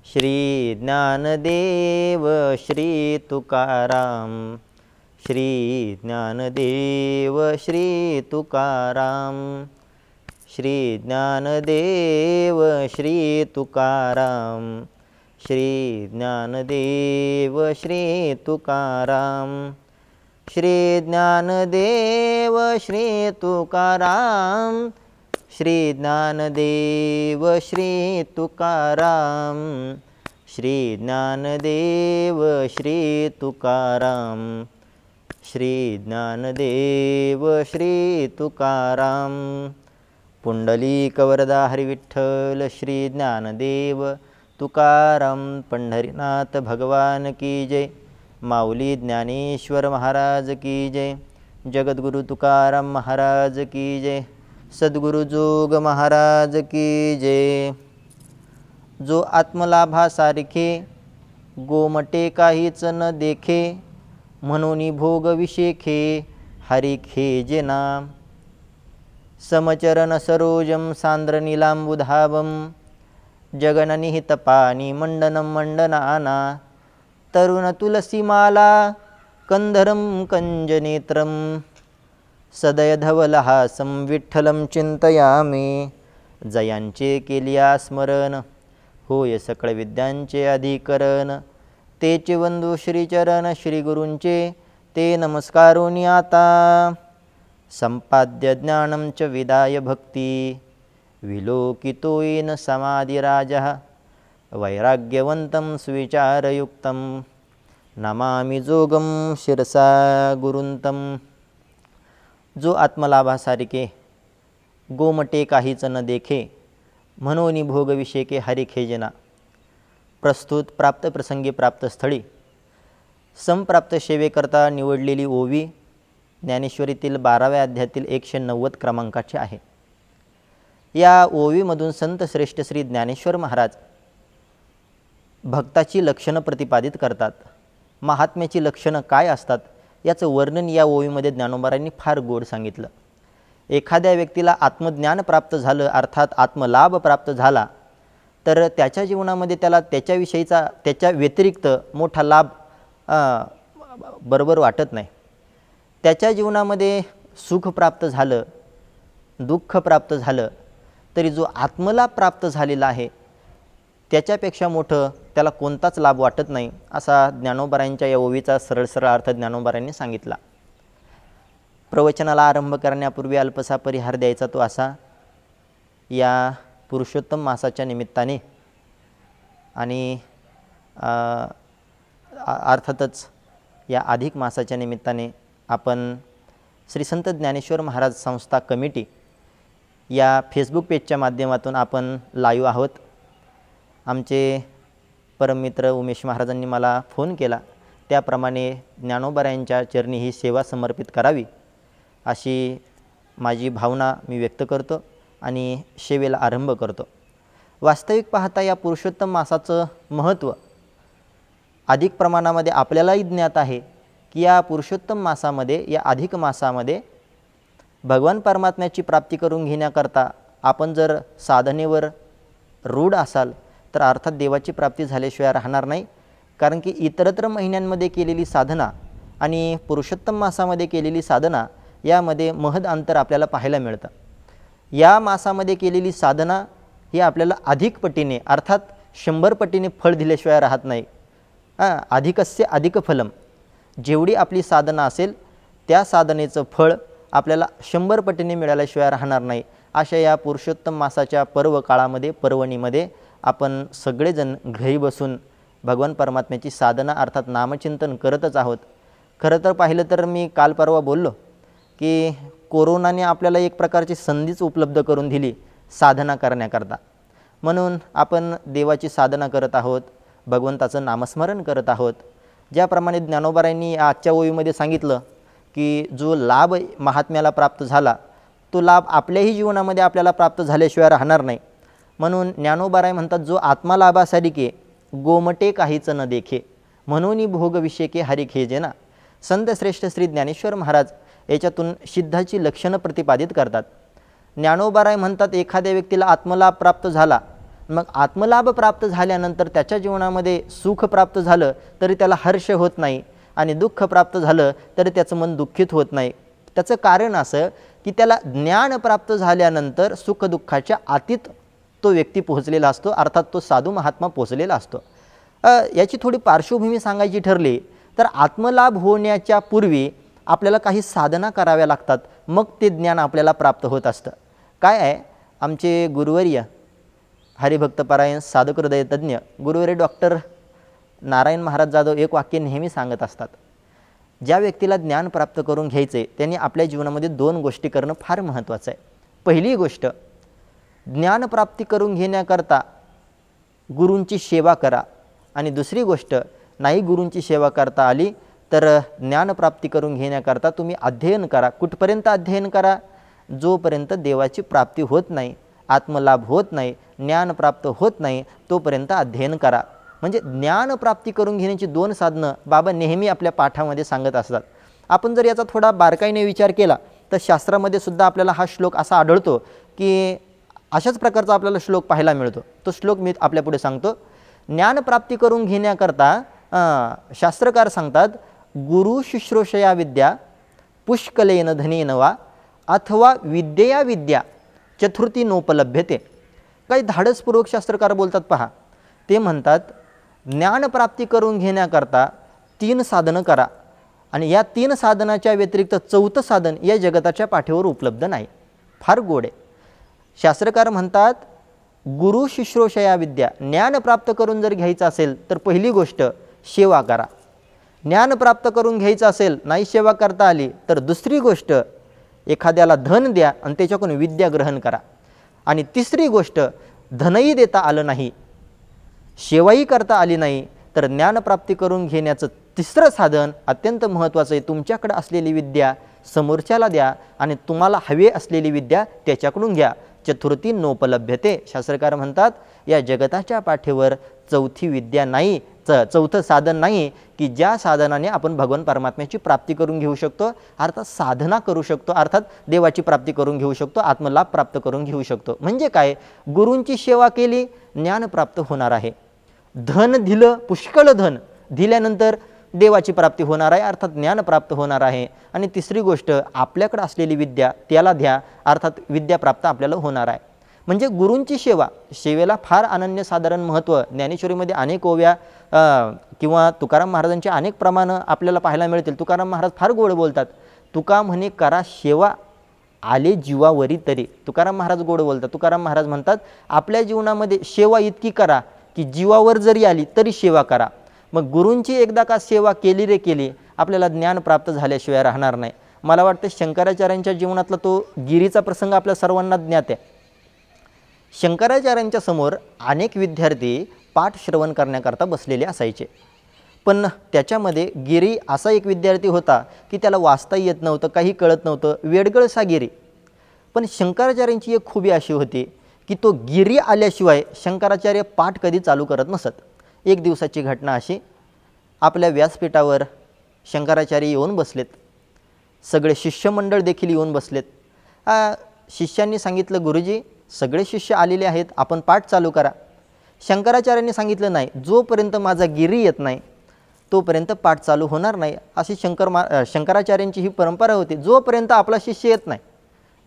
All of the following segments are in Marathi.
श्री ज्ञानदेव श्री तुकाराम, श्री ज्ञानदेव श्री तुकाराम, श्री ज्ञानदेव श्री तुकाराम, श्री ज्ञानदेव श्री तुकाराम, श्री ज्ञानदेव श्री तुकाराम, श्री ज्ञानदेव श्री तुकाराम, श्री ज्ञानदेव श्री तुकाराम, श्री ज्ञानदेव श्री तुकाराम। पुंडलिक वरदा हरी विठ्ठल श्री ज्ञानदेव तुकाराम पंढरीनाथ भगवान की जय। माऊली ज्ञानेश्वर महाराज की जय। जगद्गुरु तुकाराम महाराज की जय। सद्गुरु जोग महाराज की जय। जो आत्मलाभासारखे गोमटे काहीच न देखे, म्हणून भोग विषेखे हरी खेजेना। समचरण सरोजम सांद्र नीलांबुधावम, जगननिहित पाणी मंडनम मंडनाना। तरुण तुलसीमाला कंधरम कंजनेत्रम, सदय धवलहासं विठ्ठलं चिंतयामि। जयांचे केलिया स्मरण, होय सकळ विद्यांचे अधिकरण। तेचे वंदू श्रीचरण श्री गुरूंचे, ते नमस्कारोनी आता। संपाद्य ज्ञानं च विदाय भक्ती, विलोकितो येन समाधिराजः। वैराग्यवन्तं सुविचारयुक्तं, नमामि जोगं शिरसा गुरुंतं। जो आत्मलाभासारखे गोमटे काहीच न देखे, म्हणून भोग विषेके हरी खेजना। प्रस्तुत प्राप्त प्रसंगी प्राप्त स्थळी संप्राप्त सेवेकरता निवडलेली ओवी ज्ञानेश्वरीतील 12व्या अध्यायातील 190 क्रमांकाची आहे। या ओवीमधून संत श्रेष्ठ श्री ज्ञानेश्वर महाराज भक्ताची लक्षणं प्रतिपादित करतात। महात्म्याची लक्षणं काय असतात याचं वर्णन या ओवीमध्ये ज्ञानोबारांनी फार गोड सांगितलं। एखाद्या व्यक्तीला आत्मज्ञान प्राप्त झालं, अर्थात आत्मलाभ प्राप्त झाला, तर त्याच्या जीवनामध्ये त्याला त्याच्याविषयीचा त्याच्या व्यतिरिक्त मोठा लाभ बरोबर वाटत नाही। त्याच्या जीवनामध्ये सुख प्राप्त झालं, दुःख प्राप्त झालं, तरी जो आत्मलाभ प्राप्त झालेला आहे त्याच्यापेक्षा मोठं त्याला कोणताच लाभ वाटत नाही, असा ज्ञानोबारांच्या या ओवीचा सरळ सरळ अर्थ ज्ञानोबारांनी सांगितला। प्रवचनाला आरंभ करण्यापूर्वी अल्पसा परिहार द्यायचा तो असा, या पुरुषोत्तम मासाच्या निमित्ताने आणि अर्थातच या अधिक मासाच्या निमित्ताने आपण श्री संत ज्ञानेश्वर महाराज संस्था कमिटी या फेसबुक पेजच्या माध्यमातून आपण लाईव्ह आहोत। आमचे परममित्र उमेश महाराजांनी मला फोन केला, त्याप्रमाणे ज्ञानोबारांच्या चरणी ही सेवा समर्पित करावी अशी माझी भावना मी व्यक्त करतो आणि सेवेला आरंभ करतो। वास्तविक पाहता या पुरुषोत्तम मासाचं महत्त्व अधिक प्रमाणामध्ये आपल्यालाही ज्ञात आहे की या पुरुषोत्तम मासामध्ये, या अधिक मासामध्ये भगवान परमात्म्याची प्राप्ती करून घेण्याकरता आपण जर साधनेवर रूढ असाल तर अर्थात देवाची प्राप्ती झाल्याशिवाय राहणार नाही। कारण की इतरत्र महिन्यांमध्ये केलेली साधना आणि पुरुषोत्तम मासामध्ये केलेली साधना यामध्ये महद अंतर आपल्याला पाहायला मिळतं। या मासामध्ये केलेली साधना ही आपल्याला अधिक पटीने अर्थात 100 पटीने फळ दिल्याशिवाय राहत नाही। अधिकस्य अधिक फलम, जेवढी आपली साधना असेल त्या साधनेचं फळ आपल्याला 100 पटीने मिळाल्याशिवाय राहणार नाही। अशा या पुरुषोत्तम मासाच्या पर्व काळामध्ये, पर्वणीमध्ये आपण सगळेजण घरी बसून भगवान परमात्म्याची साधना अर्थात नामचिंतन करतच आहोत। खरं तर पाहिलं तर मी काल परवा बोललो की कोरोनाने आपल्याला एक प्रकारची संधीच उपलब्ध करून दिली साधना करण्याकरता, म्हणून आपण देवाची साधना करत आहोत, भगवंताचं नामस्मरण करत आहोत। ज्याप्रमाणे ज्ञानोबारांनी आजच्या ओवीमध्ये सांगितलं की जो लाभ महात्म्याला प्राप्त झाला तो लाभ आपल्याही जीवनामध्ये आपल्याला प्राप्त झाल्याशिवाय राहणार नाही। म्हणून ज्ञानोबाराय म्हणतात, जो आत्मलाभासारिके गोमटे काहीच न देखे, म्हणून भोग विषेके हरी खेजेना। संत श्रेष्ठ श्री ज्ञानेश्वर महाराज याच्यातून सिद्धाची लक्षणं प्रतिपादित करतात। ज्ञानोबाराय म्हणतात, एखाद्या व्यक्तीला आत्मलाभ प्राप्त झाला मग आत्मलाभ प्राप्त झाल्यानंतर त्याच्या जीवनामध्ये सुख प्राप्त झालं तरी त्याला हर्ष होत नाही आणि दुःख प्राप्त झालं तरी त्याचं मन दुःखित होत नाही. त्याचं कारण असं की त्याला ज्ञान प्राप्त झाल्यानंतर सुखदुःखाच्या आतीत तो व्यक्ती पोहोचलेला असतो, अर्थात तो साधू महात्मा पोहोचलेला असतो. याची थोडी पार्श्वभूमी सांगायची ठरली तर आत्मलाभ होण्याच्या पूर्वी आपल्याला काही साधना कराव्या लागतात, मग ते ज्ञान आपल्याला प्राप्त होत असतं. काय आहे, आमचे गुरुवर्य हरिभक्तपरायण साधक हृदय तज्ज्ञ गुरुवर्य डॉक्टर नारायण महाराज जाधव एक वाक्य नेहमी सांगत असतात, ज्या व्यक्तीला ज्ञान प्राप्त करून घ्यायचे त्यांनी आपल्या जीवनामध्ये 2 गोष्टी करणं फार महत्त्वाचं आहे. पहिली गोष्ट, ज्ञानप्राप्ती करून घेण्याकरता गुरूंची सेवा करा, आणि दुसरी गोष्ट, नाही गुरूंची सेवा करता आली तर ज्ञानप्राप्ती करून घेण्याकरता तुम्ही अध्ययन करा. कुठपर्यंत अध्ययन करा? जोपर्यंत देवाची प्राप्ती होत नाही, आत्मलाभ होत नाही, ज्ञान प्राप्त होत नाही, तोपर्यंत अध्ययन करा. म्हणजे ज्ञानप्राप्ती करून घेण्याची 2 साधनं बाबा नेहमी आपल्या पाठामध्ये सांगत असतात. आपण जर याचा थोडा बारकाईने विचार केला तर शास्त्रामध्ये सुद्धा आपल्याला हा श्लोक असा आढळतो की अशाच प्रकारचा आपल्याला श्लोक पाहायला मिळतो. तो श्लोक मी आपल्यापुढे सांगतो. ज्ञानप्राप्ती करून घेण्याकरता शास्त्रकार सांगतात, गुरु शुश्रूषया विद्या पुष्कलेन धनेन वा अथवा विद्यया विद्या चतुर्थी नोपलभ्यते. काही धाडसपूर्वक शास्त्रकार बोलतात पहा. ते म्हणतात ज्ञानप्राप्ती करून घेण्याकरता 3 साधनं करा, आणि या 3 साधनाच्या व्यतिरिक्त 4थं साधन या जगताच्या पाठीवर उपलब्ध नाही. फार गोड आहे. शास्त्रकार म्हणतात गुरु शुश्रूषया विद्या, ज्ञान प्राप्त करून जर घ्यायचं असेल तर पहिली गोष्ट सेवा करा. ज्ञान प्राप्त करून घ्यायचं असेल, नाही सेवा करता आली तर दुसरी गोष्ट, एखाद्याला धन द्या आणि त्याच्याकडून विद्या ग्रहण करा. आणि तिसरी गोष्ट, धनही देता आलं नाही, सेवाही करता आली नाही तर ज्ञानप्राप्ती करून घेण्याचं तिसरं साधन अत्यंत महत्त्वाचं आहे. तुमच्याकडे असलेली विद्या समोरच्याला द्या आणि तुम्हाला हवे असलेली विद्या त्याच्याकडून घ्या. चतुर्थी नोपलभ्यते. शास्त्रकार म्हणतात या जगताच्या पाठीवर 4थी विद्या नाही, 4थं साधन नाही की ज्या साधनाने आपण भगवान परमात्म्याची प्राप्ती करून घेऊ शकतो, अर्थात साधना करू शकतो, अर्थात देवाची प्राप्ती करून घेऊ शकतो, आत्मलाभ प्राप्त करून घेऊ शकतो. म्हणजे काय, गुरूंची सेवा केली ज्ञान प्राप्त होणार आहे, धन दिलं, पुष्कळ धन दिल्यानंतर देवाची प्राप्ती होणार आहे, अर्थात ज्ञान प्राप्त होणार आहे. आणि तिसरी गोष्ट, आपल्याकडे असलेली विद्या त्याला द्या, अर्थात विद्या प्राप्त आपल्याला होणार आहे. म्हणजे गुरूंची सेवा, सेवेला फार अनन्यसाधारण महत्त्व. ज्ञानेश्वरीमध्ये अनेक ओव्या किंवा तुकाराम महाराजांचे अनेक प्रमाणं आपल्याला पाहायला मिळतील. तुकाराम महाराज फार गोड बोलतात. तुका म्हणे करा सेवा आले जीवावरी तरी. तुकाराम महाराज गोड बोलतात. तुकाराम महाराज म्हणतात आपल्या जीवनामध्ये सेवा इतकी करा की जीवावर जरी आली तरी सेवा करा. मग गुरूंची एकदा का सेवा केली रे केली, आपल्याला ज्ञान प्राप्त झाल्याशिवाय राहणार नाही. मला वाटतं शंकराचार्यांच्या जीवनातला तो गिरीचा प्रसंग आपल्या सर्वांना ज्ञात आहे. शंकराचार्यांच्या समोर अनेक विद्यार्थी पाठ श्रवण करण्याकरता बसलेले असायचे, पण त्याच्यामध्ये गिरी असा एक विद्यार्थी होता की त्याला वाचता येत नव्हतं, काही कळत नव्हतं, वेडगळसा गिरी. पण शंकराचार्यांची एक खूबी अशी होती की तो गिरी आल्याशिवाय शंकराचार्य पाठ कधी चालू करत नसत. एक दिवसाची घटना अशी, आपल्या व्यासपीठावर शंकराचार्य येऊन बसलेत, सगळे शिष्यमंडळ देखील येऊन बसलेत. शिष्यांनी सांगितलं, गुरुजी सगळे शिष्य आलेले आहेत, आपण पाठ चालू करा. शंकराचार्यांनी सांगितलं, नाही, जोपर्यंत माझा गिरी येत नाही तोपर्यंत पाठ चालू होणार नाही. अशी शंकराचार्यांची ही परंपरा होती. जोपर्यंत आपला शिष्य येत नाही,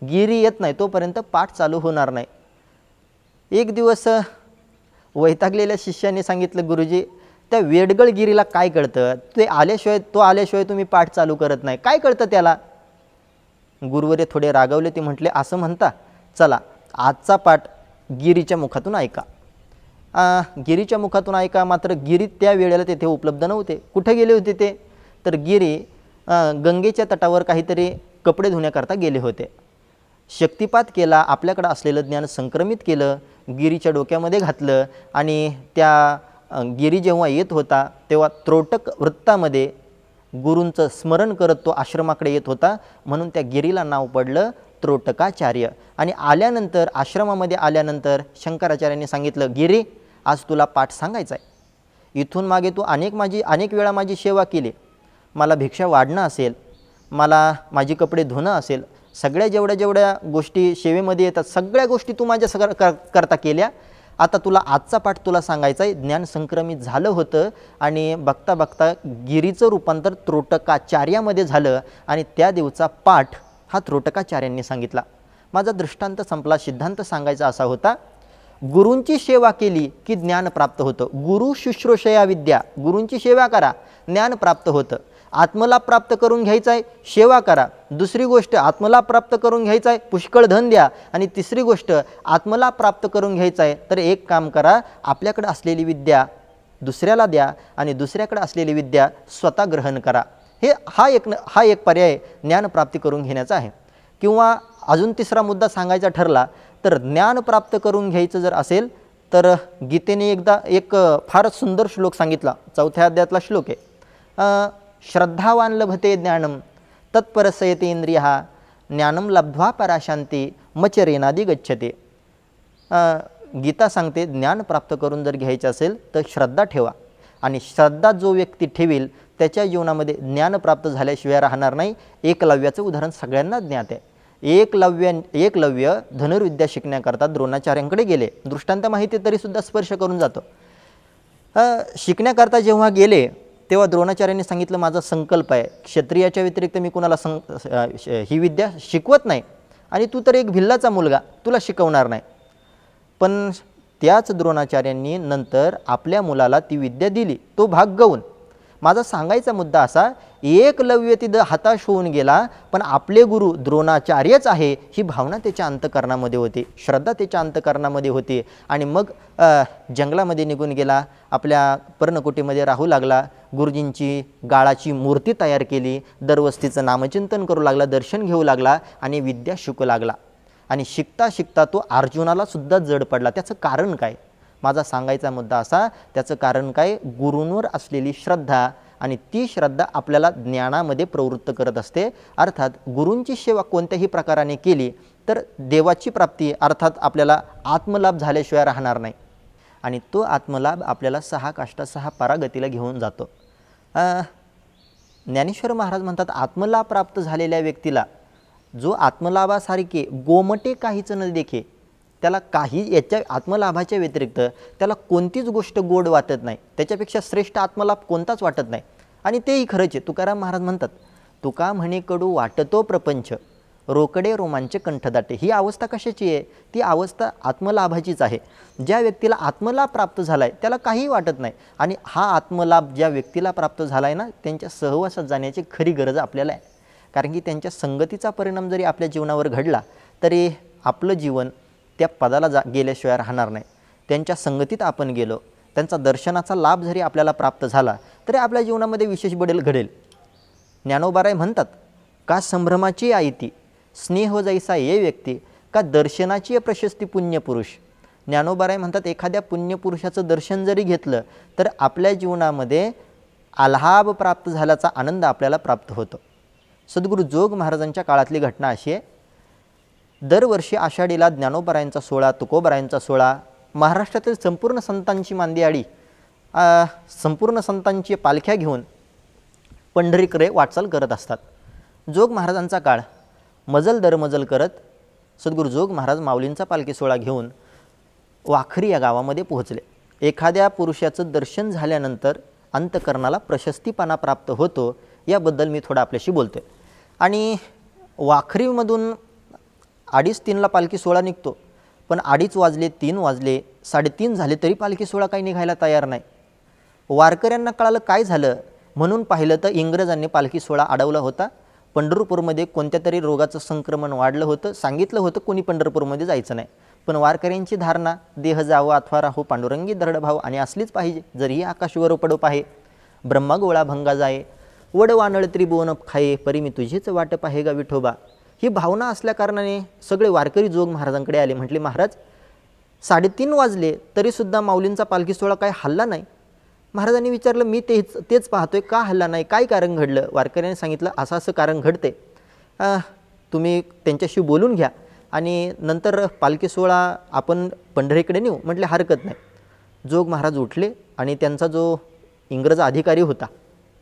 गिरी येत नाही, तोपर्यंत पाठ चालू होणार नाही. एक दिवस वैतागलेल्या शिष्यांनी सांगितलं, गुरुजी त्या वेडगळ गिरीला काय कळतं, तो आल्याशिवाय तुम्ही पाठ चालू करत नाही, काय कळतं त्याला. गुरुवर्य थोडे रागावले. ते म्हटले, असं म्हणता, चला आजचा पाठ गिरीच्या मुखातून ऐका. गिरीच्या मुखातून ऐका. मात्र गिरी त्या वेळेला तेथे उपलब्ध नव्हते. कुठे गेले होते ते, तर गिरी गंगेच्या तटावर काहीतरी कपडे धुण्याकरता गेले होते. शक्तिपात केला, आपल्याकडे असलेलं ज्ञान संक्रमित केलं, गिरीच्या डोक्यामध्ये घातलं, आणि त्या गिरी जेव्हा येत होता तेव्हा त्रोटक वृत्तामध्ये गुरूंचं स्मरण करत तो आश्रमाकडे येत होता, म्हणून त्या गिरीला नाव पडलं त्रोटकाचार्य. आणि आल्यानंतर आश्रमामध्ये आल्यानंतर शंकराचार्यांनी सांगितलं, गिरी आज तुला पाठ सांगायचा आहे. इथून मागे तू अनेक वेळा माझी सेवा केली, मला भिक्षा वाढणं असेल, मला माझी कपडे धुणं असेल, सगळ्या जेवढ्या गोष्टी सेवेमध्ये येतात सगळ्या गोष्टी तू माझ्या करता केल्या. आता तुला आजचा पाठ तुला सांगायचा आहे. ज्ञान संक्रमित झालं होतं आणि बघता बघता गिरीचं रूपांतर त्रोटकाचार्यामध्ये झालं आणि त्या दिवचा पाठ हा त्रोटकाचार्यांनी सांगितला. माझा दृष्टांत संपला. सिद्धांत सांगायचा असा होता, गुरूंची सेवा केली की ज्ञान प्राप्त होतं. गुरु शुश्रूषया विद्या, गुरूंची सेवा करा, ज्ञान प्राप्त होतं. आत्मलाभ प्राप्त करून घ्यायचा आहे, सेवा करा. दुसरी गोष्ट, आत्मलाभ प्राप्त करून घ्यायचा आहे, पुष्कळ धन द्या. आणि तिसरी गोष्ट, आत्मलाभ प्राप्त करून घ्यायचा आहे तर एक काम करा, आपल्याकडे असलेली विद्या दुसऱ्याला द्या आणि दुसऱ्याकडे असलेली विद्या स्वतः ग्रहण करा. हा एक पर्याय ज्ञानप्राप्ती करून घेण्याचा आहे. किंवा अजून तिसरा मुद्दा सांगायचा ठरला तर ज्ञान प्राप्त करून घ्यायचं जर असेल तर गीतेने एकदा एक फारच सुंदर श्लोक सांगितला. 4थ्या अध्यायातला श्लोक आहे. श्रद्धावान लभते ज्ञानम तत्परसयते इंद्रियः ज्ञानम लब्ध्वा पराशांती मचरेनादी गच्छते. गीता सांगते ज्ञान प्राप्त करून जर घ्यायचं असेल तर श्रद्धा ठेवा आणि श्रद्धा जो व्यक्ती ठेवील त्याच्या जीवनामध्ये ज्ञान प्राप्त झाल्याशिवाय राहणार नाही. एकलव्याचं उदाहरण सगळ्यांना ज्ञात आहे. एकलव्य धनुर्विद्या शिकण्याकरता द्रोणाचार्यांकडे गेले. दृष्टांत माहिती तरीसुद्धा स्पर्श करून जातो. शिकण्याकरता जेव्हा गेले तेव्हा द्रोणाचार्यांनी सांगितलं, माझा संकल्प आहे, क्षत्रियाच्या व्यतिरिक्त मी कुणाला ही विद्या शिकवत नाही आणि तू तर एक भिल्लाचा मुलगा, तुला शिकवणार नाही. पण त्याच द्रोणाचार्यांनी नंतर आपल्या मुलाला ती विद्या दिली, तो भाग गौण. माझा सांगायचा मुद्दा असा, एकलव्य तिथं हताश होऊन गेला पण आपले गुरु द्रोणाचार्यच आहे ही भावना त्याच्या अंतकरणामध्ये होती, श्रद्धा त्याच्या अंतकरणामध्ये होती. आणि मग जंगलामध्ये निघून गेला, आपल्या पर्णकुटीमध्ये राहू लागला, गुरुजींची गाळाची मूर्ती तयार केली, दरवस्तीचं नामचिंतन करू लागला, दर्शन घेऊ लागला आणि विद्या शिकू लागला. आणि शिकता शिकता तो अर्जुनाला सुद्धा जड पडला. त्याचं कारण काय? माझा सांगायचा मुद्दा असा, त्याचं कारण काय, गुरूंवर असलेली श्रद्धा. आणि ती श्रद्धा आपल्याला ज्ञानामध्ये प्रवृत्त करत असते. अर्थात गुरूंची सेवा कोणत्याही प्रकाराने केली तर देवाची प्राप्ती अर्थात आपल्याला आत्मलाभ झाल्याशिवाय राहणार नाही. आणि तो आत्मलाभ आपल्याला 6 काष्टा 6 परागतीला घेऊन जातो. ज्ञानेश्वर महाराज म्हणतात, आत्मलाभ प्राप्त झालेल्या व्यक्तीला जो आत्मलाभासारखे गोमटे काहीच न देखे, त्याला काही याच्या आत्मलाभाच्या व्यतिरिक्त त्याला कोणतीच गोष्ट गोड वाटत नाही, त्याच्यापेक्षा श्रेष्ठ आत्मलाभ कोणताच वाटत नाही. आणि तेही खरंच आहे. तुकाराम महाराज म्हणतात, तुका म्हणे कडू वाटतो प्रपंच, रोकडे रोमांच कंठदाटे. ही अवस्था कशाची आहे? ती अवस्था आत्मलाभाचीच आहे. ज्या व्यक्तीला आत्मलाभ प्राप्त झाला आहे त्याला काहीही वाटत नाही. आणि हा आत्मलाभ ज्या व्यक्तीला प्राप्त झाला आहे ना, त्यांच्या सहवासात जाण्याची खरी गरज आपल्याला आहे. कारण की त्यांच्या संगतीचा परिणाम जरी आपल्या जीवनावर घडला तरी आपलं जीवन त्या पदाला गेल्याशिवाय राहणार नाही. त्यांच्या संगतीत आपण गेलो, त्यांचा दर्शनाचा लाभ जरी आपल्याला प्राप्त झाला तरी आपल्या जीवनामध्ये विशेष बदल घडेल. ज्ञानोबाराय म्हणतात, का संभ्रमाची आई ती स्नेह जैसा ये व्यक्ती, का दर्शनाची प्रशस्ती पुण्यपुरुष. ज्ञानोबाराय म्हणतात, एखाद्या पुण्यपुरुषाचं दर्शन जरी घेतलं तर आपल्या जीवनामध्ये आल्हाभ प्राप्त झाल्याचा आनंद आपल्याला प्राप्त होतो. सद्गुरू जोग महाराजांच्या काळातली घटना अशी आहे, दरवर्षी आषाढीला ज्ञानोबारायांचा सोहळा, तुकोबारायांचा सोहळा, महाराष्ट्रातील संपूर्ण संतांची मांदियाळी, संपूर्ण संतांची पालख्या घेऊन पंढरीकडे वाटचाल करत असतात. जोग महाराजांचा काळ मजल दरमजल करत सद्गुरू जोग महाराज माऊलींचा पालखी सोहळा घेऊन वाखरी या गावामध्ये पोहोचले. एखाद्या पुरुषाचं दर्शन झाल्यानंतर अंतकरणाला प्रशस्तीपणा प्राप्त होतो, याबद्दल मी थोडं आपल्याशी बोलतो आहे. आणि वाखरीमधून 2:30-3ला पालखी सोहळा निघतो, पण 2:30 वाजले, 3 वाजले, 3:30 झाले तरी पालखी सोहळा काही निघायला तयार नाही. वारकऱ्यांना कळालं काय झालं, म्हणून पाहिलं तर इंग्रजांनी पालखी सोहळा अडवला होता. पंढरपूरमध्ये कोणत्या तरी रोगाचं संक्रमण वाढलं होतं. सांगितलं होतं कोणी पंढरपूरमध्ये जायचं नाही, पण वारकऱ्यांची धारणा देह जावं अथवा राहो पांडुरंगी दरडभाव आणि असलीच पाहिजे. जरी आकाशवर पडो पाहे ब्रह्मा गोळा भंगा जाये, वड वानळ त्रिभुवन खाये, परी मी तुझीच वाट पाहे गा विठोबा. ही भावना असल्या कारणाने सगळे वारकरी जोग महाराजांकडे आले. म्हटले, महाराज 3:30 वाजले तरीसुद्धा माऊलींचा पालखी सोहळा काय हल्ला नाही. महाराजांनी विचारलं, मी तेच पाहतोय, का हल्ला नाही, काय कारण घडलं. वारकऱ्यांनी सांगितलं, असं असं कारण घडते, तुम्ही त्यांच्याशी बोलून घ्या आणि नंतर पालखी सोहळा आपण पंढरीकडे नेऊ. म्हटले, हरकत नाही. जोग महाराज उठले आणि त्यांचा जो इंग्रज अधिकारी होता,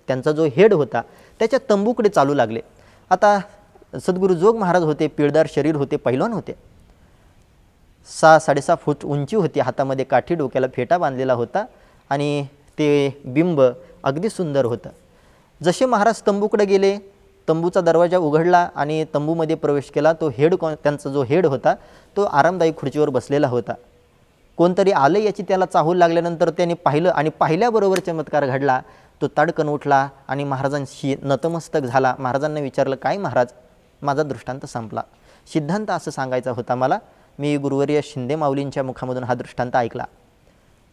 त्यांचा जो हेड होता, त्याच्या तंबूकडे चालू लागले. आता सद्गुरू जोग महाराज होते, पिळदार शरीर होते, पैलवान होते. 6-6.5 फूट उंची होती, हातामध्ये काठी, डोक्याला फेटा बांधलेला होता आणि ते बिंब अगदी सुंदर होतं. जसे महाराज तंबूकडे गेले, तंबूचा दरवाजा उघडला आणि तंबूमध्ये प्रवेश केला. तो त्यांचा जो हेड होता तो आरामदायी खुर्चीवर बसलेला होता. कोणतरी आलं याची त्याला चाहूल लागल्यानंतर त्याने पाहिलं आणि पाहिल्याबरोबर चमत्कार घडला. तो तडकन उठला आणि महाराजांशी नतमस्तक झाला. महाराजांना विचारलं, काय महाराज, माझा दृष्टांत संपला, सिद्धांत असं सांगायचा होता मला. मी गुरुवर्य शिंदे माऊलींच्या मुखामधून हा दृष्टांत ऐकला.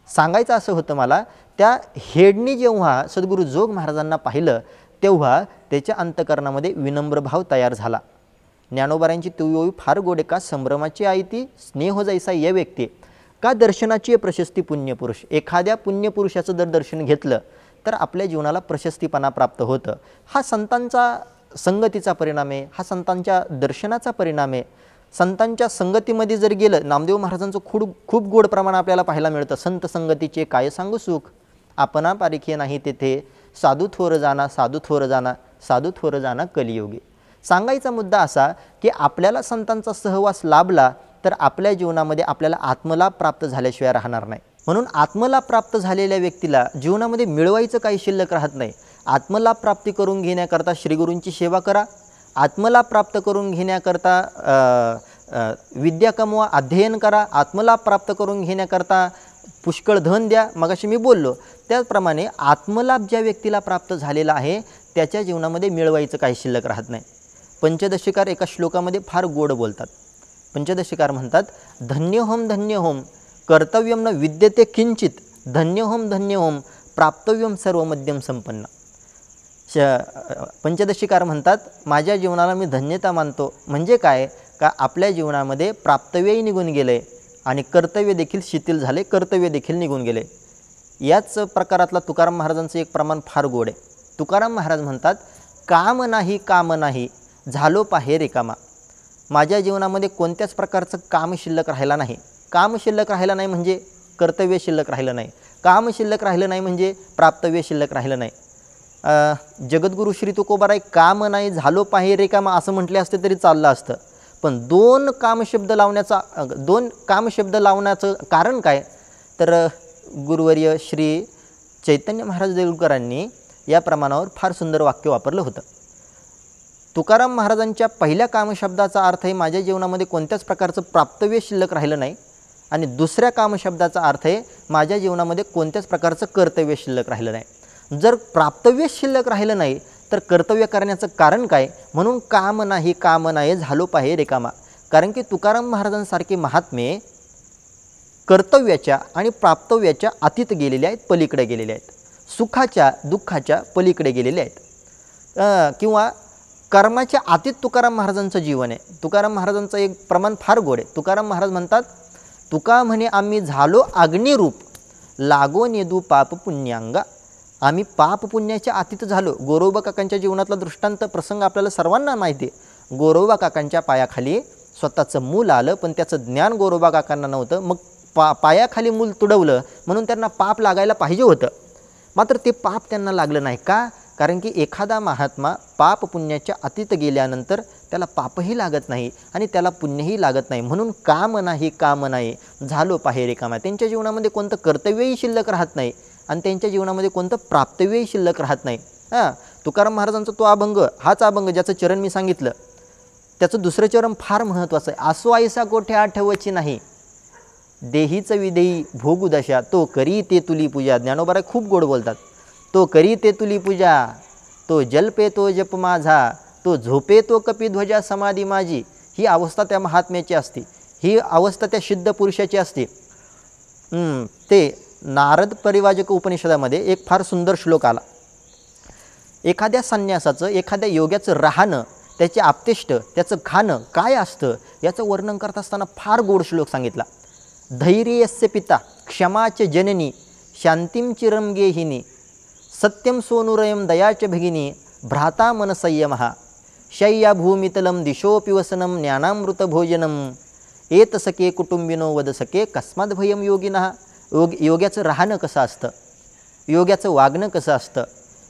सांगायचं असं होतं मला, त्या हेडनी जेव्हा सद्गुरू जोग महाराजांना पाहिलं तेव्हा त्याच्या अंतकरणामध्ये विनम्र भाव तयार झाला. ज्ञानोबारांची तुयोई फार गोडे, का संभ्रमाची आई ती स्नेह जैसा या व्यक्ती, का दर्शनाची प्रशस्ती पुण्यपुरुष. एखाद्या पुण्यपुरुषाचं जर दर्शन घेतलं तर आपल्या जीवनाला प्रशस्तीपणा प्राप्त होतं. हा संतांचा संगतीचा परिणाम आहे, हा संतांच्या दर्शनाचा परिणाम आहे. संतांच्या संगतीमध्ये जर गेलं, नामदेव महाराजांचं खूप गोड प्रमाण आपल्याला पाहायला मिळतं. संत संगतीचे काय सांगू सुख, आपणा पारिखे नाही तेथे, साधू थोर जाना, साधू थोर जाना, साधू थोर जाना कलियुगी. सांगायचा मुद्दा असा की आपल्याला संतांचा सहवास लाभला तर आपल्या जीवनामध्ये आपल्याला आत्मलाभ प्राप्त झाल्याशिवाय राहणार नाही. म्हणून आत्मलाभ प्राप्त झालेल्या व्यक्तीला जीवनामध्ये मिळवायचं काही शिल्लक राहत नाही. आत्मलाभ प्राप्ती करून घेण्याकरता श्रीगुरूंची सेवा करा, आत्मलाभ प्राप्त करून घेण्याकरता विद्या कमवा, अध्ययन करा, आत्मलाभ प्राप्त करून घेण्याकरता पुष्कळ धन द्या. मगाशी मी बोललो त्याचप्रमाणे आत्मलाभ ज्या व्यक्तीला प्राप्त झालेला आहे त्याच्या जीवनामध्ये मिळवायचं काही शिल्लक राहत नाही. पंचदशिकार एका श्लोकामध्ये फार गोड बोलतात. पंचदशिकार म्हणतात, धन्योहम धन्योहम कर्तव्यम न विद्यते किंचित, धन्योहम धन्योहम प्राप्तव्यम सर्व मध्यम संपन्न. पंचदशिकार म्हणतात, माझ्या जीवनाला मी धन्यता मानतो. म्हणजे काय, का आपल्या जीवनामध्ये प्राप्तव्यही निघून गेले आणि कर्तव्य देखील शिथिल झाले, कर्तव्य देखील निघून गेले. याच प्रकारातला तुकाराम महाराजांचं एक प्रमाण फार गोड आहे. तुकाराम महाराज म्हणतात, काम नाही झालो पाहे रिकामा. माझ्या जीवनामध्ये कोणत्याच प्रकारचं काम शिल्लक राहिला नाही. काम शिल्लक राहिलं नाही म्हणजे कर्तव्य शिल्लक राहिलं नाही, काम शिल्लक राहिलं नाही म्हणजे प्राप्तव्य शिल्लक राहिलं नाही. जगद्गुरु श्री तुकोबाराय काम नाही झालो पाहे रिकामा असं म्हटले असते तरी चाललं असतं. पण दोन काम शब्द लावण्याचं कारण काय, तर गुरुवर्य श्री चैतन्य महाराज देऊळकरांनी या प्रमाणावर फार सुंदर वाक्य वापरलं होतं. तुकाराम महाराजांच्या पहिल्या कामशब्दाचा अर्थ आहे, माझ्या जीवनामध्ये कोणत्याच प्रकारचं प्राप्तव्य शिल्लक राहिलं नाही. आणि दुसऱ्या कामशब्दाचा अर्थ आहे, माझ्या जीवनामध्ये कोणत्याच प्रकारचं कर्तव्य शिल्लक राहिलं नाही. जर प्राप्तव्य शिल्लक राहिलं नाही तर कर्तव्य करण्याचं कारण काय, म्हणून काम नाही झालो पाहे रिकामा. कारण की तुकाराम महाराजांसारखे महात्मे कर्तव्याच्या आणि प्राप्तव्याच्या अतीत गेलेले आहेत, पलीकडे गेलेले आहेत, सुखाच्या दुःखाच्या पलीकडे गेलेले आहेत. किंवा कर्माच्या अतीत तुकाराम महाराजांचं जीवन आहे. तुकाराम महाराजांचं एक प्रमाण फार गोड आहे. तुकाराम महाराज म्हणतात, तुका म्हणे आम्ही झालो अग्निरूप, लागो नेदू पाप पुण्यांगा. आम्ही पाप पुण्याच्या अतीत झालो. गोरोबा काकांच्या जीवनातला दृष्टांत प्रसंग आपल्याला सर्वांना माहिती आहे. गोरोबा काकांच्या पायाखाली स्वतःचं मूल आलं, पण त्याचं ज्ञान गोरोबा काकांना नव्हतं. मग पायाखाली मूल तुडवलं म्हणून त्यांना पाप लागायला पाहिजे होतं, मात्र ते पाप त्यांना लागलं नाही. का, कारण की एखादा महात्मा पाप पुण्याच्या अतीत गेल्यानंतर त्याला पापही लागत नाही आणि त्याला पुण्यही लागत नाही. म्हणून काम नाही झालो पाहे रिकामा. त्यांच्या जीवनामध्ये कोणतं कर्तव्यही शिल्लक राहत नाही आणि त्यांच्या जीवनामध्ये कोणतं प्राप्तव्यही शिल्लक राहत नाही. तुकाराम महाराजांचा तो अभंग, हाच अभंग ज्याचं चरण मी सांगितलं, त्याचं दुसरं चरण फार महत्त्वाचं आहे. आसो आयसा कोठे आठवची नाही, देहीचं विदेही भोगू दशा, तो करी ते तुली पूजा. ज्ञानोबा खूप गोड बोलतात. तो करी ते तुली पूजा, तो जलपे तो जप माझा, तो झोपे तो कपिध्वजा समाधी माझी. ही अवस्था त्या महात्म्याची असते, ही अवस्था त्या सिद्ध पुरुषाची असते. ते नारद परिवाजक उपनिषदामध्ये एक फार सुंदर श्लोक आला. एखाद्या संन्यासाचं, एखाद्या योग्याचं राहणं, त्याचे आपतेष्ट, त्याचं खाणं काय असतं याचं वर्णन करत असताना फार गोड श्लोक सांगितला. धैर्यस्य पिता क्षमाच जननी, शांतीम चिरम गेहिनी, सत्यम सोनुरयम दयाच भगिनी, भ्राता मन संयमः, शय्या भूमितलम दिशोपि वसनम, ज्ञानामृत भोजनम, एत सके कुटुंबिनो वद सके कस्माद भयम योगिनः. योग्याचं राहणं कसं असतं, योग्याचं वागणं कसं असतं,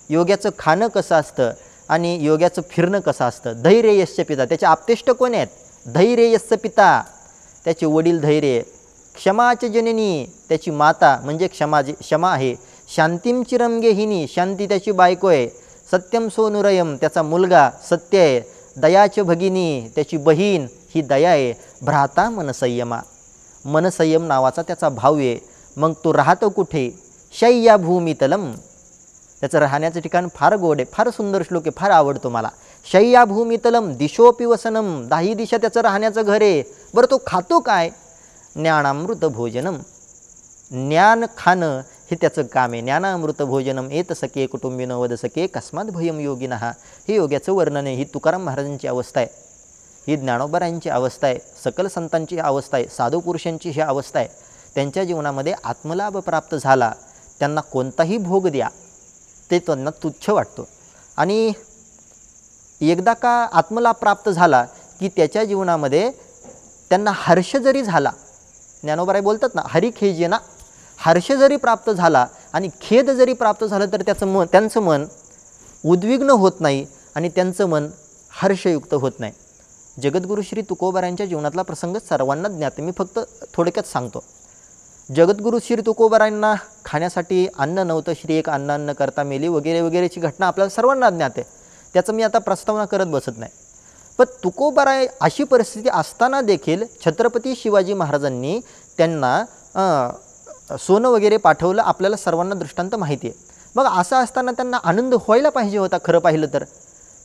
योग्याचं खाणं कसं असतं आणि योग्याचं फिरणं कसं असतं. धैर्यस्य पिता, त्याचे आपतेष्ट कोण आहेत, धैर्यस्य पिता, त्याचे वडील धैर्य, क्षमाच जननी त्याची माता म्हणजे क्षमा आहे, शांतीम चिरम गेहिनी शांती त्याची बायको आहे, सत्यम सोनुरयम त्याचा मुलगा सत्य आहे, दयाच भगिनी त्याची बहीण ही दया आहे, भ्राता मनसंयमा मनसंयम नावाचा त्याचा भाऊ आहे. मग तो राहतो कुठे? शय्या भूमितलम, त्याचं राहण्याचं ठिकाण फार गोड आहे, फार सुंदर श्लोक आहे, फार आवडतो मला. शय्या भूमितलम दिशोपि वसनम, 10 दिशा त्याचं राहण्याचं घर आहे. बरं तो खातो काय? ज्ञानामृत भोजनम, ज्ञान खाणं हे त्याचं काम आहे. ज्ञानामृत भोजनम एत सके कुटुंबिन वद सके कस्मात भयम योगिनः, हे योग्याचं वर्णन आहे. ही तुकाराम महाराजांची अवस्था आहे, ही ज्ञानोबारायांची अवस्था आहे, सकल संतांची अवस्था आहे, साधू पुरुषांची ही अवस्था आहे. त्यांच्या जीवनामध्ये आत्मलाभ प्राप्त झाला, त्यांना कोणताही भोग द्या ते त्यांना तुच्छ वाटतो. आणि एकदा का आत्मलाभ प्राप्त झाला की त्याच्या जीवनामध्ये त्यांना हर्ष जरी झाला, ज्ञानोबाराय बोलतात ना हरी खेजे ना, हर्ष जरी प्राप्त झाला आणि खेद जरी प्राप्त झालं तर त्यांचं मन उद्विग्न होत नाही आणि त्यांचं मन हर्षयुक्त होत नाही. जगद्गुरू श्री तुकोबारायांच्या जीवनातला प्रसंग सर्वांना ज्ञात, मी फक्त थोडक्यात सांगतो. जगद्गुरू श्री तुकोबारायांना खाण्यासाठी अन्न नव्हतं, श्री एक अन्न करता मेली वगैरे वगैरेची घटना आपल्याला सर्वांना ज्ञात आहे, त्याचं मी आता प्रस्तावना करत बसत नाही. पण तुकोबाराय अशी परिस्थिती असताना देखील छत्रपती शिवाजी महाराजांनी त्यांना सोनं वगैरे पाठवलं, आपल्याला सर्वांना दृष्टांत माहिती आहे. मग असं असताना त्यांना आनंद व्हायला पाहिजे होता खरं पाहिलं तर,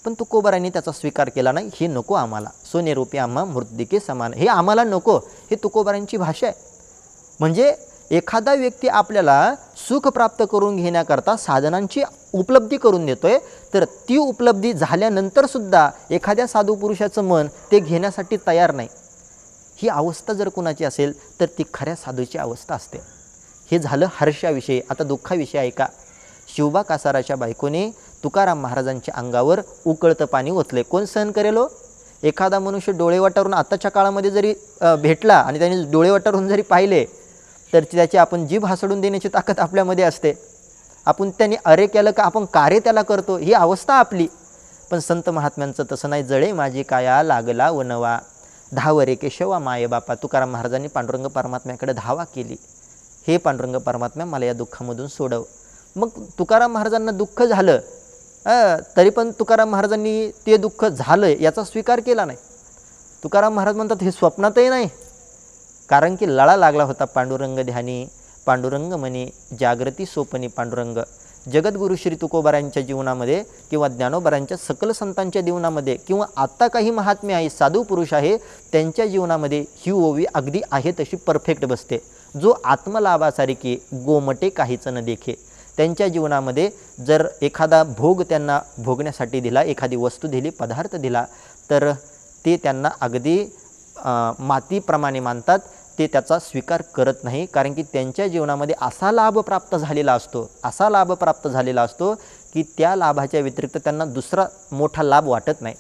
पण तुकोबारायांनी त्याचा स्वीकार केला नाही. हे नको आम्हाला, सोनेरूपी आम्हा मृत्तिके समान, हे आम्हाला नको. हे तुकोबारायांची भाषा आहे. म्हणजे एखादा व्यक्ती आपल्याला सुख प्राप्त करून घेण्याकरता साधनांची उपलब्धी करून देतोय, तर ती उपलब्धी झाल्यानंतरसुद्धा एखाद्या साधू पुरुषाचं मन ते घेण्यासाठी तयार नाही. ही अवस्था जर कुणाची असेल तर ती खऱ्या साधूची अवस्था असते. हे झालं हर्षाविषयी. आता दुःखाविषयी ऐका. शिवबा कासाराच्या बायकोने तुकाराम महाराजांच्या अंगावर उकळतं पाणी ओतले. कोण सहन करेल हो? एखादा मनुष्य डोळे वाटारून आत्ताच्या काळामध्ये जरी भेटला आणि त्याने डोळे वाटारून जरी पाहिले तर त्याची आपण जीभ हासडून देण्याची ताकद आपल्यामध्ये असते. आपण त्याने अरे केलं का आपण कार्य त्याला करतो, ही अवस्था आपली. पण संत महात्म्यांचं तसं नाही. जळे माझी काया लागला वनवा, धावरे केशवा माये बापा. तुकाराम महाराजांनी पांडुरंग परमात्म्याकडे धावा केली, हे पांडुरंग परमात्म्या मला या दुःखामधून सोडव. मग तुकाराम महाराजांना दुःख झालं, तरी पण तुकाराम महाराजांनी ते दुःख झालं याचा स्वीकार केला नाही. तुकाराम महाराज म्हणतात हे स्वप्नातही नाही, कारण की लळा लागला होता. पांडुरंग ध्यानी पांडुरंग मनी जागृती सोपनी पांडुरंग. जगद्गुरू श्री तुकोबारायांच्या जीवनामध्ये किंवा ज्ञानोबारायांच्या सकल संतांच्या जीवनामध्ये किंवा आत्ता काही महात्मे आहे, साधू पुरुष आहे, त्यांच्या जीवनामध्ये ही ओवी अगदी आहे तशी परफेक्ट बसते. जो आत्मलाभासारखी गोमटे काहीच न देखे. त्यांच्या जीवनामध्ये जर एखादा भोग त्यांना भोगण्यासाठी दिला, एखादी वस्तू दिली, पदार्थ दिला, तर ते त्यांना अगदी मातीप्रमाणे मानतात. ते त्याचा स्वीकार करत नाही, कारण की त्यांच्या जीवनामध्ये असा लाभ प्राप्त झालेला असतो की त्या लाभाच्या व्यतिरिक्त त्यांना दुसरा मोठा लाभ वाटत नाही.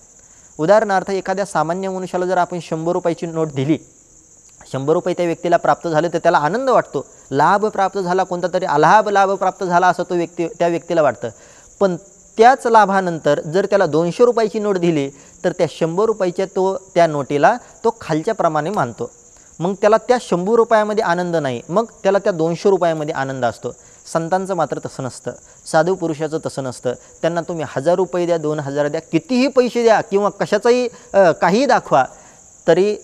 उदाहरणार्थ एखाद्या सामान्य मनुष्याला जर आपण 100 रुपयाची नोट दिली, 100 रुपये त्या व्यक्तीला प्राप्त झाले तर त्याला आनंद वाटतो, लाभ प्राप्त झाला, कोणता तरी अलाभ लाभ प्राप्त झाला असं त्या व्यक्तीला वाटतं. पण त्याच लाभानंतर जर त्याला 200 रुपयाची नोट दिली तर त्या 100 रुपयाच्या त्या नोटीला तो खालच्या प्रमाणे मानतो. मग त्याला त्या 100 रुपयामध्ये आनंद नाही, मग त्याला त्या 200 रुपयामध्ये आनंद असतो. संतांचं मात्र तसं नसतं, साधू पुरुषाचं तसं नसतं. त्यांना तुम्ही 1000 रुपये द्या, 2000 द्या, कितीही पैसे द्या किंवा कशाचाही काही दाखवा, तरी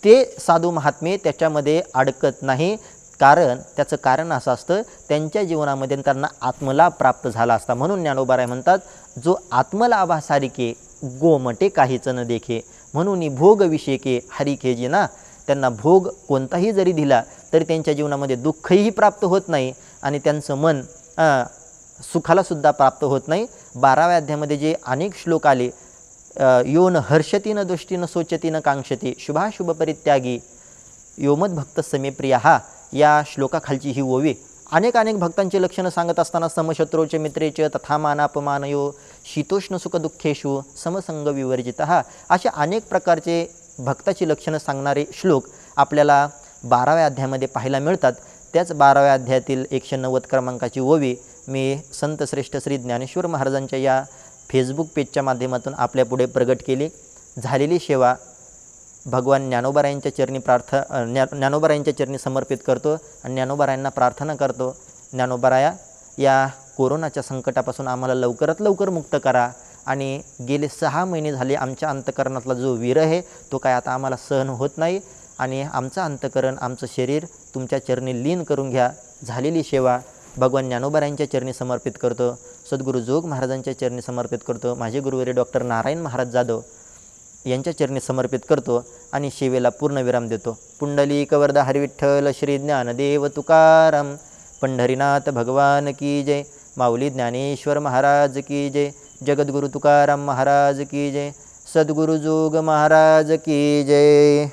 ते साधू महात्मे त्याच्यामध्ये अडकत नाही. त्याचं कारण असं असतं, त्यांच्या जीवनामध्ये त्यांना आत्मलाभ प्राप्त झाला असता. म्हणून ज्ञानोबाराय म्हणतात, जो आत्मलाभासारिके गोमटे काहीच न देखे, म्हणून भोग विषयके हरी खेजे ना. त्यांना भोग कोणताही जरी दिला तरी त्यांच्या जीवनामध्ये दुःखही प्राप्त होत नाही आणि त्यांचं मन सुखालासुद्धा प्राप्त होत नाही. 12व्या अध्यायामध्ये जे अनेक श्लोक आले, योन हर्षती न दृष्टी न सोचती न कांक्षती शुभाशुभ परित्यागी योमद्भक्त समे प्रिया, हा या श्लोकाखालची ही ओवी. अनेक भक्तांची लक्षणं सांगत असताना समशत्रोचे मित्रेच तथा मानापमानयो शीतोष्ण सुख दुःखेषु समसंग विवर्जित, अशा अनेक प्रकारचे भक्ताची लक्षणं सांगणारे श्लोक आपल्याला 12व्या अध्यायामध्ये पाहायला मिळतात. त्याच 12व्या अध्यायातील 190 क्रमांकाची ओवी मी संत श्रेष्ठ श्री ज्ञानेश्वर महाराजांच्या या फेसबुक पेजच्या माध्यमातून आपल्यापुढे प्रगट केली. झालेली सेवा भगवान ज्ञानोबारायांच्या चरणी ज्ञानोबारायांच्या चरणी समर्पित करतो आणि ज्ञानोबारायांना प्रार्थना करतो, ज्ञानोबाराया या कोरोनाच्या संकटापासून आम्हाला लवकरात लवकर मुक्त करा आणि गेले 6 महिने झाले आमच्या अंतःकरणातला जो विरह आहे तो काय आता आम्हाला सहन होत नाही आणि आमचं अंतःकरण आमचं शरीर तुमच्या चरणी लीन करून घ्या। झालेली सेवा भगवान ज्ञानोबारायांच्या चरणी समर्पित करतो, सद्गुरू जोग महाराजांच्या चरणी समर्पित करतो, माझे गुरुवर्य डॉक्टर नारायण महाराज जाधव यांच्या चरणी समर्पित करतो आणि सेवेला पूर्णविराम देतो। पुंडलिक वरदा हरी विठ्ठल श्री ज्ञानदेव तुकाराम, पंढरीनाथ भगवान की जय, माऊली ज्ञानेश्वर महाराज की जय, जगद्गुरु तुकाराम महाराज की जय, सद्गुरु जोग महाराज की जय।